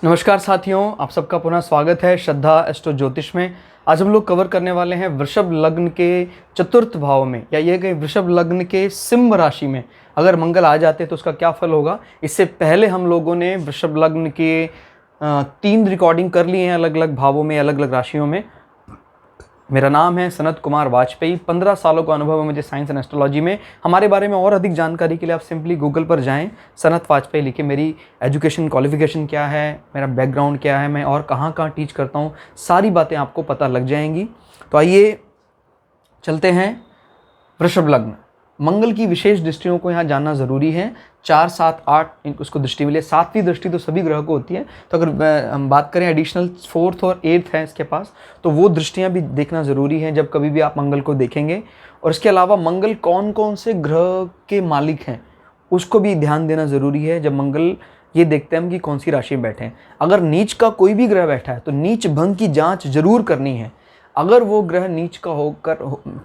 नमस्कार साथियों, आप सबका पुनः स्वागत है श्रद्धा एस्ट्रो ज्योतिष में। आज हम लोग कवर करने वाले हैं वृषभ लग्न के चतुर्थ भाव में, या ये कि वृषभ लग्न के सिंह राशि में अगर मंगल आ जाते हैं तो उसका क्या फल होगा। इससे पहले हम लोगों ने वृषभ लग्न के 3 रिकॉर्डिंग कर लिए हैं अलग अलग भावों में, अलग अलग राशियों में। मेरा नाम है सनत कुमार वाजपेयी। 15 सालों का अनुभव है मुझे साइंस एंड एस्ट्रोलॉजी में। हमारे बारे में और अधिक जानकारी के लिए आप सिंपली गूगल पर जाएं, सनत वाजपेयी लिखें। मेरी एजुकेशन क्वालिफिकेशन क्या है, मेरा बैकग्राउंड क्या है, मैं और कहाँ कहाँ टीच करता हूँ, सारी बातें आपको पता लग जाएंगी। तो आइए चलते हैं वृषभ लग्न। मंगल की विशेष दृष्टियों को यहाँ जानना ज़रूरी है। 4, 7, 8 उसको दृष्टि मिले। 7वीं दृष्टि तो सभी ग्रह को होती है, तो अगर हम बात करें एडिशनल 4th और 8th है इसके पास, तो वो दृष्टियाँ भी देखना ज़रूरी है जब कभी भी आप मंगल को देखेंगे। और इसके अलावा मंगल कौन कौन से ग्रह के मालिक हैं उसको भी ध्यान देना ज़रूरी है जब मंगल ये देखते हैं हम कि कौन सी राशि में बैठे हैं। अगर नीच का कोई भी ग्रह बैठा है तो नीच भंग की जाँच जरूर करनी है। अगर वो ग्रह नीच का होकर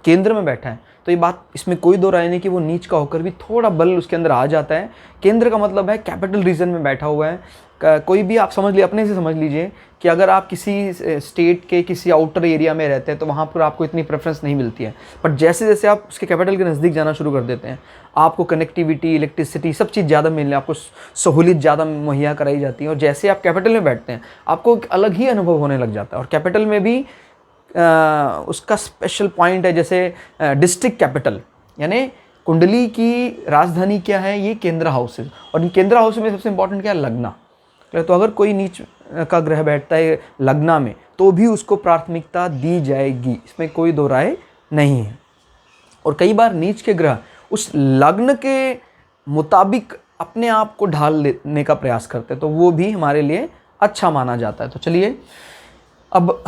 केंद्र में बैठा है तो ये बात, इसमें कोई दो राय नहीं कि वो नीच का होकर भी थोड़ा बल उसके अंदर आ जाता है। केंद्र का मतलब है कैपिटल रीजन में बैठा हुआ है। कोई भी आप समझ लीजिए, अपने से समझ लीजिए कि अगर आप किसी स्टेट के किसी आउटर एरिया में रहते हैं तो वहाँ पर आपको इतनी प्रेफरेंस नहीं मिलती है, बट जैसे जैसे आप उसके कैपिटल के नज़दीक जाना शुरू कर देते हैं आपको कनेक्टिविटी, इलेक्ट्रिसिटी, सब चीज़ ज़्यादा मिलने, आपको सहूलियत ज़्यादा मुहैया कराई जाती है। और जैसे आप कैपिटल में बैठते हैं आपको एक अलग ही अनुभव होने लग जाता है। और कैपिटल में भी उसका स्पेशल पॉइंट है, जैसे डिस्ट्रिक्ट कैपिटल, यानी कुंडली की राजधानी क्या है, ये केंद्र हाउस है। और इन केंद्र हाउस में सबसे इंपॉर्टेंट क्या है, लग्ना। तो अगर कोई नीच का ग्रह बैठता है लग्ना में तो भी उसको प्राथमिकता दी जाएगी, इसमें कोई दो राय नहीं है। और कई बार नीच के ग्रह उस लग्न के मुताबिक अपने आप को ढाल लेने का प्रयास करते हैं, तो वो भी हमारे लिए अच्छा माना जाता है। तो चलिए अब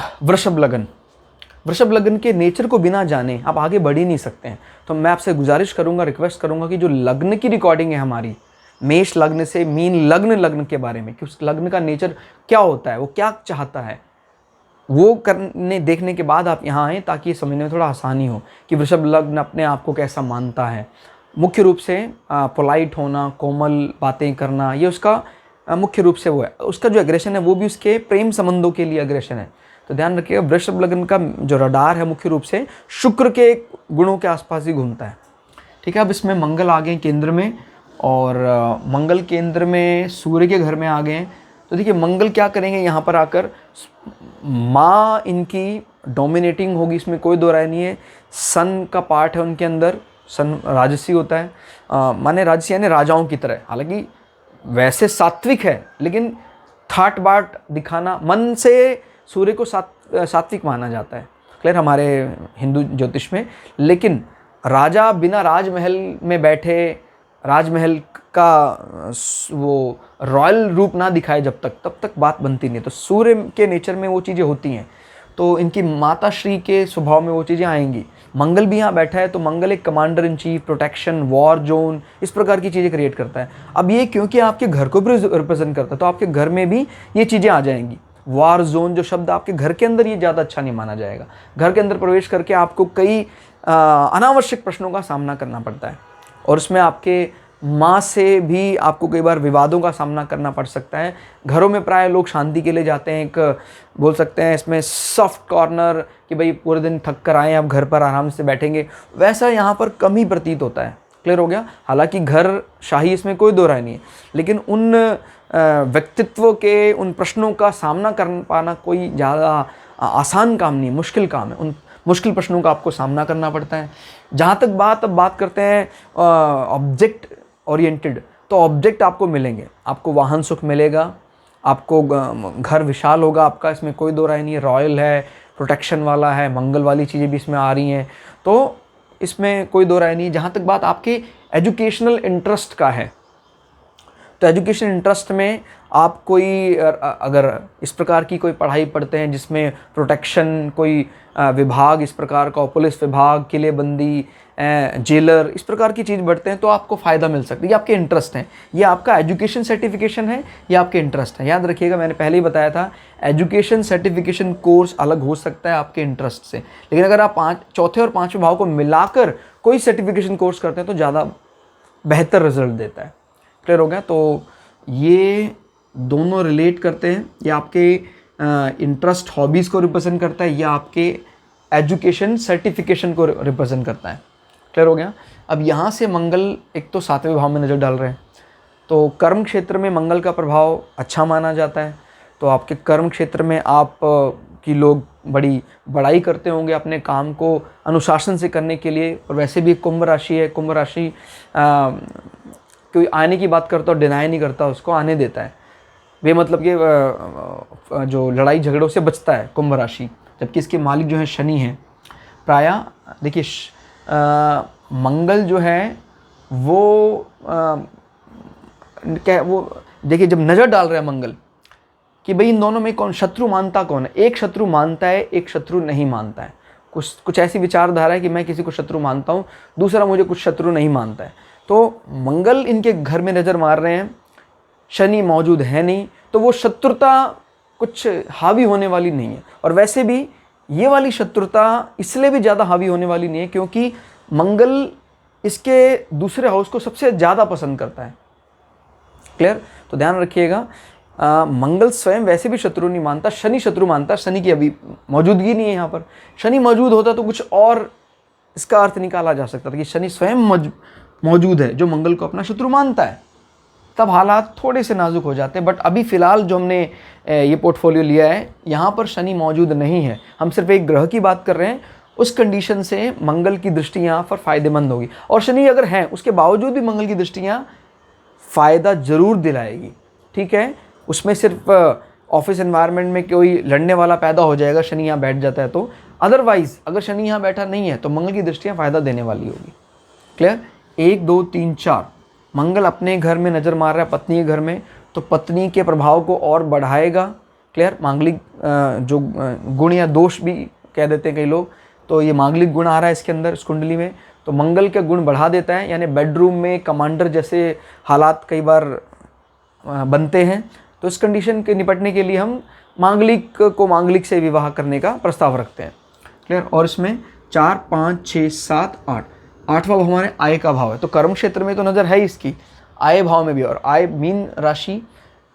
वृषभ लगन के नेचर को बिना जाने आप आगे बढ़ ही नहीं सकते हैं। तो मैं आपसे गुजारिश करूंगा, रिक्वेस्ट करूंगा कि जो लग्न की रिकॉर्डिंग है हमारी, मेष लग्न से मीन लग्न के बारे में कि उस लग्न का नेचर क्या होता है, वो क्या चाहता है, वो करने देखने के बाद आप यहाँ आएँ ताकि समझने में थोड़ा आसानी हो कि वृषभ लग्न अपने आप को कैसा मानता है। मुख्य रूप से पोलाइट होना, कोमल बातें करना, ये उसका मुख्य रूप से वो है। उसका जो एग्रेशन है वो भी उसके प्रेम संबंधों के लिए एग्रेशन है। तो ध्यान रखिएगा, वृषभ लग्न का जो रडार है मुख्य रूप से शुक्र के गुणों के आसपास ही घूमता है। ठीक है, अब इसमें मंगल आ गए केंद्र में, और मंगल केंद्र में सूर्य के घर में आ गए हैं। तो देखिए मंगल क्या करेंगे यहाँ पर आकर, माँ इनकी डोमिनेटिंग होगी, इसमें कोई दो राय नहीं है। सन का पार्ट है उनके अंदर, सन राजसी होता है, माने राजसी यानी राजाओं की तरह। हालांकि वैसे सात्विक है, लेकिन ठाट बाट दिखाना, मन से सूर्य को सात्विक माना जाता है, क्लियर, हमारे हिंदू ज्योतिष में। लेकिन राजा बिना राजमहल में बैठे, राजमहल का वो रॉयल रूप ना दिखाए जब तक, तब तक बात बनती नहीं। तो सूर्य के नेचर में वो चीज़ें होती हैं, तो इनकी माता श्री के स्वभाव में वो चीज़ें आएंगी। मंगल भी यहाँ बैठा है तो मंगल एक commander in chief, protection, war zone, इस प्रकार की चीज़ें क्रिएट करता है। अब ये क्योंकि आपके घर को भी रिप्रेजेंट करता है तो आपके घर में भी ये चीज़ें आ जाएंगी। वॉर जोन जो शब्द आपके घर के अंदर, ये ज़्यादा अच्छा नहीं माना जाएगा। घर के अंदर प्रवेश करके आपको कई अनावश्यक प्रश्नों का सामना करना पड़ता है, और उसमें आपके माँ से भी आपको कई बार विवादों का सामना करना पड़ सकता है। घरों में प्राय लोग शांति के लिए जाते हैं, एक बोल सकते हैं इसमें सॉफ्ट कॉर्नर, कि भाई पूरे दिन थक कर आए, अब घर पर आराम से बैठेंगे, वैसा यहाँ पर कम ही प्रतीत होता है। क्लियर हो गया। हालांकि घर शाही, इसमें कोई दो राय नहीं है, लेकिन उन व्यक्तित्व के उन प्रश्नों का सामना कर पाना कोई ज़्यादा आसान काम नहीं है, मुश्किल काम है। उन मुश्किल प्रश्नों का आपको सामना करना पड़ता है। जहाँ तक अब बात करते हैं ऑब्जेक्ट ओरिएंटेड, तो ऑब्जेक्ट आपको मिलेंगे, आपको वाहन सुख मिलेगा, आपको घर विशाल होगा आपका, इसमें कोई दो राय नहीं है। रॉयल है, प्रोटेक्शन वाला है, मंगल वाली चीज़ें भी इसमें आ रही हैं, तो इसमें कोई दो राय नहीं है। जहाँ तक बात आपके एजुकेशनल इंटरेस्ट का है, तो एजुकेशन इंटरेस्ट में आप कोई अगर इस प्रकार की कोई पढ़ाई पढ़ते हैं जिसमें प्रोटेक्शन, कोई विभाग इस प्रकार का, पुलिस विभाग, किलेबंदी, जेलर, इस प्रकार की चीज़ बढ़ते हैं तो आपको फ़ायदा मिल सकता है। ये आपके इंटरेस्ट हैं, ये आपका एजुकेशन सर्टिफिकेशन है, ये आपके इंटरेस्ट है। याद रखिएगा, मैंने पहले ही बताया था, एजुकेशन सर्टिफिकेशन कोर्स अलग हो सकता है आपके इंटरेस्ट से, लेकिन अगर आप चौथे और पाँचवें भाव को मिलाकर कोई सर्टिफिकेशन कोर्स करते हैं तो ज़्यादा बेहतर रिजल्ट देता है। क्लियर हो गया। तो ये दोनों रिलेट करते हैं। ये आपके इंटरेस्ट हॉबीज़ को रिप्रेजेंट करता है या आपके एजुकेशन सर्टिफिकेशन को रिप्रेजेंट करता है। क्लियर हो गया। अब यहाँ से मंगल एक तो 7वें भाव में नज़र डाल रहे हैं, तो कर्म क्षेत्र में मंगल का प्रभाव अच्छा माना जाता है। तो आपके कर्म क्षेत्र में आप की लोग बड़ी बड़ाई करते होंगे अपने काम को अनुशासन से करने के लिए। और वैसे भी कुंभ राशि है, कुंभ राशि कोई आने की बात करता और डिनाई नहीं करता, उसको आने देता है। वे मतलब कि जो लड़ाई झगड़ों से बचता है कुंभ राशि, जबकि इसके मालिक जो है शनि हैं। प्रायः देखिए मंगल जो है वो देखिए जब नज़र डाल रहे हैं मंगल कि भाई इन दोनों में कौन शत्रु मानता कौन है। एक शत्रु मानता है, एक शत्रु नहीं मानता है। कुछ ऐसी विचारधारा है कि मैं किसी को शत्रु मानता हूँ, दूसरा मुझे कुछ शत्रु नहीं मानता है। तो मंगल इनके घर में नज़र मार रहे हैं, शनि मौजूद है नहीं, तो वो शत्रुता कुछ हावी होने वाली नहीं है। और वैसे भी ये वाली शत्रुता इसलिए भी ज़्यादा हावी होने वाली नहीं है क्योंकि मंगल इसके दूसरे हाउस को सबसे ज़्यादा पसंद करता है। क्लियर। तो ध्यान रखिएगा, मंगल स्वयं वैसे भी शत्रु नहीं मानता, शनि शत्रु मानता। शनि की अभी मौजूदगी नहीं है यहाँ पर। शनि मौजूद होता तो कुछ और इसका अर्थ निकाला जा सकता था कि शनि स्वयं मौजूद है जो मंगल को अपना शत्रु मानता है, तब हालात थोड़े से नाजुक हो जाते हैं। बट अभी फ़िलहाल जो हमने ये पोर्टफोलियो लिया है यहाँ पर शनि मौजूद नहीं है, हम सिर्फ एक ग्रह की बात कर रहे हैं। उस कंडीशन से मंगल की दृष्टि यहाँ पर फ़ायदेमंद होगी। और शनि अगर है उसके बावजूद भी मंगल की दृष्टि यहाँ फ़ायदा ज़रूर दिलाएगी। ठीक है, उसमें सिर्फ ऑफिस एनवायरनमेंट में कोई लड़ने वाला पैदा हो जाएगा शनि यहाँ बैठ जाता है तो, अदरवाइज़ अगर शनि यहाँ बैठा नहीं है तो मंगल की दृष्टियाँ फ़ायदा देने वाली होगी। क्लियर। 1 2 3 4 मंगल अपने घर में नज़र मार रहा है पत्नी के घर में, तो पत्नी के प्रभाव को और बढ़ाएगा। क्लियर। मांगलिक जो गुण या दोष भी कह देते हैं कई लोग, तो ये मांगलिक गुण आ रहा है इसके अंदर इस कुंडली में, तो मंगल के गुण बढ़ा देता है। यानी बेडरूम में कमांडर जैसे हालात कई बार बनते हैं। तो इस कंडीशन के निपटने के लिए हम मांगलिक को मांगलिक से विवाह करने का प्रस्ताव रखते हैं। क्लियर। और इसमें 4 5 6 7 8 8वां भाव हमारे आय का भाव है। तो कर्म क्षेत्र में तो नज़र है इसकी, आय भाव में भी। और आय मीन राशि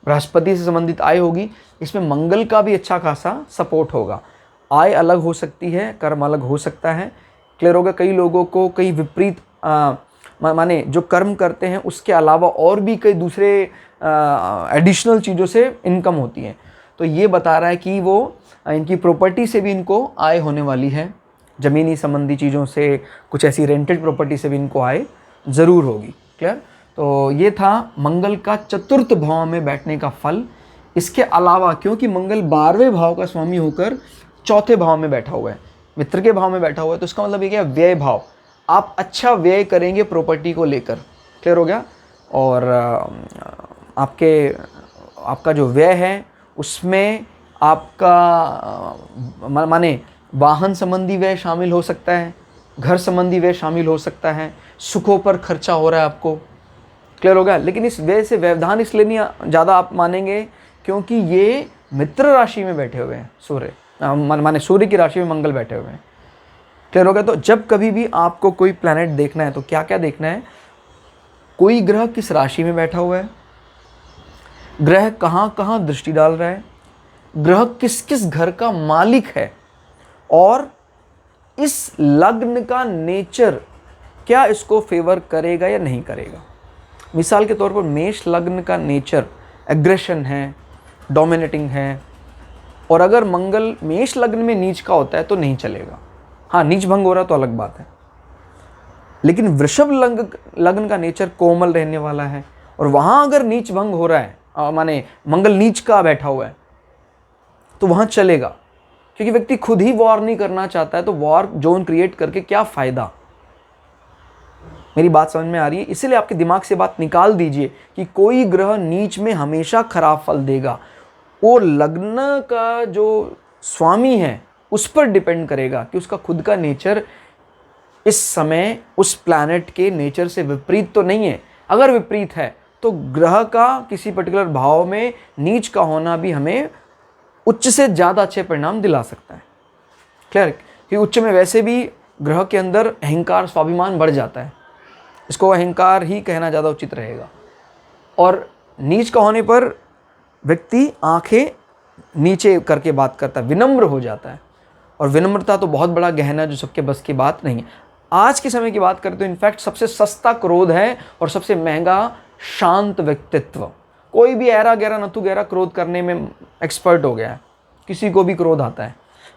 बृहस्पति से संबंधित आय होगी, इसमें मंगल का भी अच्छा खासा सपोर्ट होगा। आय अलग हो सकती है, कर्म अलग हो सकता है। क्लियर होगा। कई लोगों को कई विपरीत माने जो कर्म करते हैं उसके अलावा और भी कई दूसरे एडिशनल चीज़ों से इनकम होती है। तो ये बता रहा है कि वो इनकी प्रॉपर्टी से भी इनको आय होने वाली है, ज़मीनी संबंधी चीज़ों से, कुछ ऐसी रेंटेड प्रॉपर्टी से भी इनको आय ज़रूर होगी। क्लियर। तो ये था मंगल का चतुर्थ भाव में बैठने का फल। इसके अलावा क्योंकि मंगल 12वें भाव का स्वामी होकर चौथे भाव में बैठा हुआ है, मित्र के भाव में बैठा हुआ है, तो इसका मतलब ये क्या, व्यय भाव। आप अच्छा व्यय करेंगे प्रॉपर्टी को लेकर। क्लियर हो गया। और आपका जो व्यय है उसमें आपका माने वाहन संबंधी व्यय शामिल हो सकता है, घर संबंधी व्यय शामिल हो सकता है, सुखों पर खर्चा हो रहा है आपको। क्लियर हो गया। लेकिन इस व्यय से व्यवधान इसलिए नहीं ज़्यादा आप मानेंगे क्योंकि ये मित्र राशि में बैठे हुए हैं सूर्य, माने सूर्य की राशि में मंगल बैठे हुए हैं। क्लियर हो गया। तो जब कभी भी आपको कोई प्लैनेट देखना है तो क्या क्या देखना है, कोई ग्रह किस राशि में बैठा हुआ है, ग्रह कहाँ कहाँ दृष्टि डाल रहा है, ग्रह किस किस घर का मालिक है, और इस लग्न का नेचर क्या इसको फेवर करेगा या नहीं करेगा। मिसाल के तौर पर मेष लग्न का नेचर एग्रेशन है, डोमिनेटिंग है, और अगर मंगल मेष लग्न में नीच का होता है तो नहीं चलेगा। हाँ, नीच भंग हो रहा तो अलग बात है। लेकिन वृषभ लग्न का नेचर कोमल रहने वाला है, और वहाँ अगर नीच भंग हो रहा है माने मंगल नीच का बैठा हुआ है तो वहाँ चलेगा, क्योंकि व्यक्ति खुद ही वॉर नहीं करना चाहता है तो वॉर जोन क्रिएट करके क्या फ़ायदा। मेरी बात समझ में आ रही है। इसलिए आपके दिमाग से बात निकाल दीजिए कि कोई ग्रह नीच में हमेशा खराब फल देगा। वो लग्न का जो स्वामी है उस पर डिपेंड करेगा कि उसका खुद का नेचर इस समय उस प्लैनेट के नेचर से विपरीत तो नहीं है। अगर विपरीत है तो ग्रह का किसी पर्टिकुलर भाव में नीच का होना भी हमें उच्च से ज़्यादा अच्छे परिणाम दिला सकता है। क्लियर। कि उच्च में वैसे भी ग्रह के अंदर अहंकार स्वाभिमान बढ़ जाता है, इसको अहंकार ही कहना ज़्यादा उचित रहेगा। और नीच का होने पर व्यक्ति आंखें नीचे करके बात करता है, विनम्र हो जाता है। और विनम्रता तो बहुत बड़ा गहना जो सबके बस की बात नहीं है। आज के समय की बात करें तो इनफैक्ट सबसे सस्ता क्रोध है और सबसे महंगा शांत व्यक्तित्व। कोई भी ऐरा गहरा नतु गहरा क्रोध करने में एक्सपर्ट हो गया है, किसी को भी क्रोध आता है,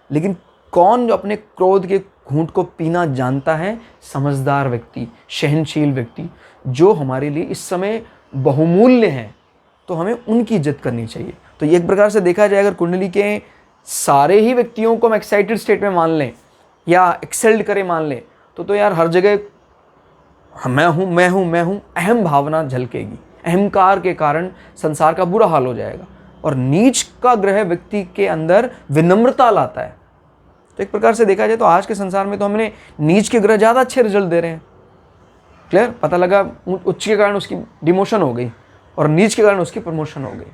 लेकिन कौन जो अपने क्रोध के घूंट को पीना जानता है? समझदार व्यक्ति, सहनशील व्यक्ति, जो हमारे लिए इस समय बहुमूल्य हैं, तो हमें उनकी इज्जत करनी चाहिए। तो एक प्रकार से देखा जाए, अगर कुंडली के सारे ही व्यक्तियों को हम एक्साइटेड स्टेट में मान लें या एक्सेल्ड करें मान लें, तो यार हर जगह मैं हूँ मैं हूँ मैं हूँ अहम भावना झलकेगी। अहंकार के कारण संसार का बुरा हाल हो जाएगा। और नीच का ग्रह व्यक्ति के अंदर विनम्रता लाता है। तो एक प्रकार से देखा जाए तो आज के संसार में तो हमने नीच के ग्रह ज़्यादा अच्छे रिजल्ट दे रहे हैं। क्लियर? पता लगा उच्च के कारण उसकी डिमोशन हो गई और नीच के कारण उसकी प्रमोशन हो गई।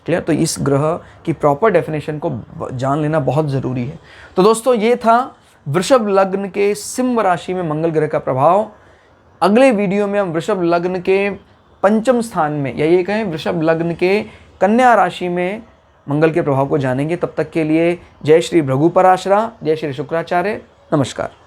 क्लियर? तो इस ग्रह की प्रॉपर डेफिनेशन को जान लेना बहुत ज़रूरी है। तो दोस्तों, ये था वृषभ लग्न के सिंह राशि में मंगल ग्रह का प्रभाव। अगले वीडियो में हम वृषभ लग्न के पंचम स्थान में, या ये कहें वृषभ लग्न के कन्या राशि में मंगल के प्रभाव को जानेंगे। तब तक के लिए जय श्री भृगु पराशरा, जय श्री शुक्राचार्य, नमस्कार।